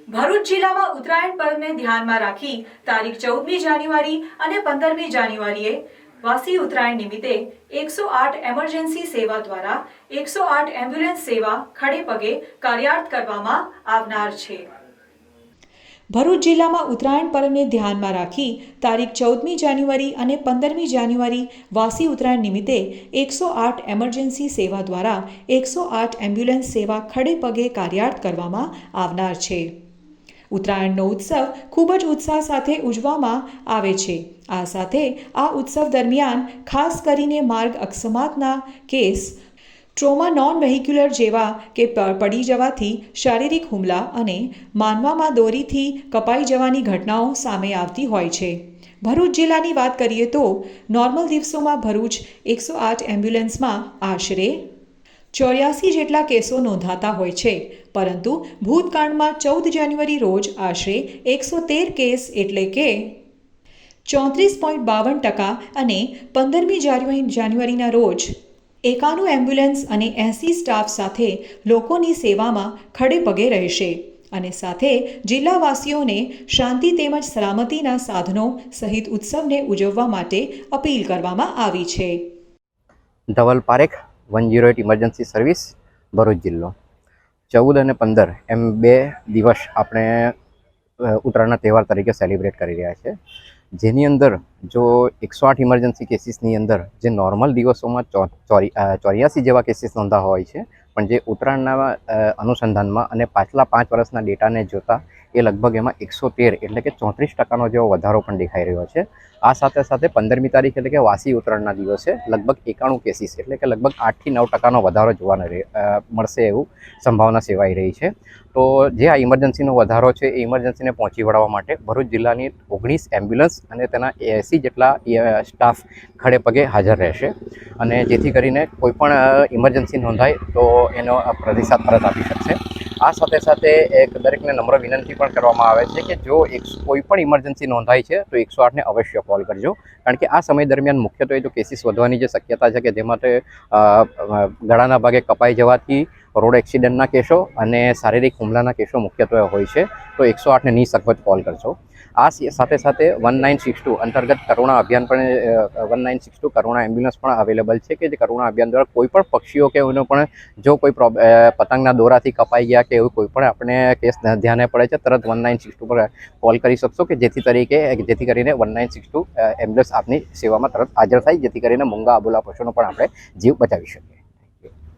ભરૂચ જિલ્લામાં ઉત્તરાયણ પર્વને ધ્યાનમાં રાખી તારીખ 14મી જાન્યુઆરી અને 15મી જાન્યુઆરીએ વાસી ઉત્તરાયણ નિમિત્તે 108 એમરજન્સી સેવા દ્વારા 108 એમ્બ્યુલન્સ સેવા ખડેપગે કાર્યાર્થ કરવામાં આવનાર છે। ભરૂચ જિલ્લામાં ઉત્તરાયણ પર્વને ધ્યાનમાં રાખી તારીખ 14મી જાન્યુઆરી અને 15મી જાન્યુઆરી વાસી ઉત્તરાયણ નિમિત્તે 108 એમરજન્સી સેવા દ્વારા 108 એમ્બ્યુલન્સ સેવા ખડેપગે કાર્યાર્થ કરવામાં આવનાર છે। ઉત્તરાયણનો ઉત્સવ ખૂબ જ ઉત્સાહ સાથે ઉજવવામાં આવે છે। આ સાથે આ ઉત્સવ દરમિયાન ખાસ કરીને માર્ગ અકસ્માતના કેસ, ટ્રોમા નોન વેહિક્યુલર જેવા કે પડી જવાથી શારીરિક હુમલા અને માનવામાં દોરીથી કપાઈ જવાની ઘટનાઓ સામે આવતી હોય છે। ભરૂચ જિલ્લાની વાત કરીએ તો નોર્મલ દિવસોમાં ભરૂચ 108 એમ્બ્યુલન્સમાં આશરે 84 જેટલા કેસો નોંધાતા હોય છે, પરંતુ ભૂતકાળમાં 14 જાન્યુઆરી રોજ આશરે 113 કેસ એટલે કે 34.52% અને 15મી જાન્યુઆરીના રોજ 91 એમ્બ્યુલન્સ અને 80 સ્ટાફ સાથે લોકોની સેવામાં ખડેપગે રહેશે અને સાથે જિલ્લાવાસીઓને શાંતિ તેમજ સલામતીના સાધનો સહિત ઉત્સવને ઉજવવા માટે અપીલ કરવામાં આવી છે। ધવલ પારેખ 108 ઇમરજન્સી સર્વિસ ભરૂચ જિલ્લો 14 અને 15 એમ 2 દિવસ આપણે ઉત્તરાયણના તહેવાર તરીકે સેલિબ્રેટ કરી રહ્યા છે, જેની અંદર જો 108 ઇમરજન્સી કેસીસની અંદર જે નોર્મલ દિવસોમાં 84 જેવા કેસીસ નોંધા હોય છે, પણ જે ઉત્તરાયણના અનુસંધાનમાં અને પાછલા 5 વર્ષના ડેટાને જોતા એ લગભગ એમાં 113 એટલે કે 34% જેવો વધારો પણ દેખાઈ રહ્યો છે। આ સાથે સાથે 15મી તારીખ એટલે કે વાસી ઉત્તરાયણના દિવસે લગભગ 91 કેસીસ એટલે કે લગભગ 8 થી 9% વધારો જોવા મળશે એવું સંભાવના સેવાઈ રહી છે। તો જે આ ઇમરજન્સીનો વધારો છે એ ઇમરજન્સીને પહોંચી વળવા માટે ભરૂચ જિલ્લાની 19 એમ્બ્યુલન્સ અને તેના 80 જેટલા સ્ટાફ ખડે પગે હાજર રહેશે અને જેથી કરીને કોઈપણ ઇમરજન્સી નોંધાય તો એનો પ્રતિસાદ તરત આપી શકશે। આ સાથે સાથે એક દરેકને નમ્ર વિનંતી પણ કરવામાં આવે છે કે જો કોઈ પણ ઇમરજન્સી નોંધાય છે તો 108ને અવશ્ય કોલ કરજો, કારણ કે આ સમય દરમિયાન મુખ્યત્વે જો કેસીસ વધવાની જે શક્યતા છે કે જેમાં ગળાના ભાગે કપાઈ જવાથી રોડ એક્સિડન્ટના કેસો અને શારીરિક હુમલાના કેસો મુખ્યત્વે હોય છે, તો 108ને નિસંકોચ કોલ કરજો। આ સાથે સાથે 1962 અંતર્ગત કરુણા અભિયાન પણ 1962 કરુણા એમ્બ્યુલન્સ પણ અવેલેબલ છે કે જે કરુણા અભિયાન દ્વારા કોઈ પણ પક્ષીઓ કે એનો પણ જો કોઈ પતંગના દોરાથી કપાઈ ગયા કે એવું કોઈ પણ આપણે કેસ ધ્યાને પડે છે, તરત 1962 પર કોલ કરી શકશો કે જેથી કરીને 1962 એમ્બ્યુલન્સ આપની સેવામાં તરત હાજર થાય, જેથી કરીને મૂંગા આબોલા પશુનો પણ આપણે જીવ બચાવી શકીએ।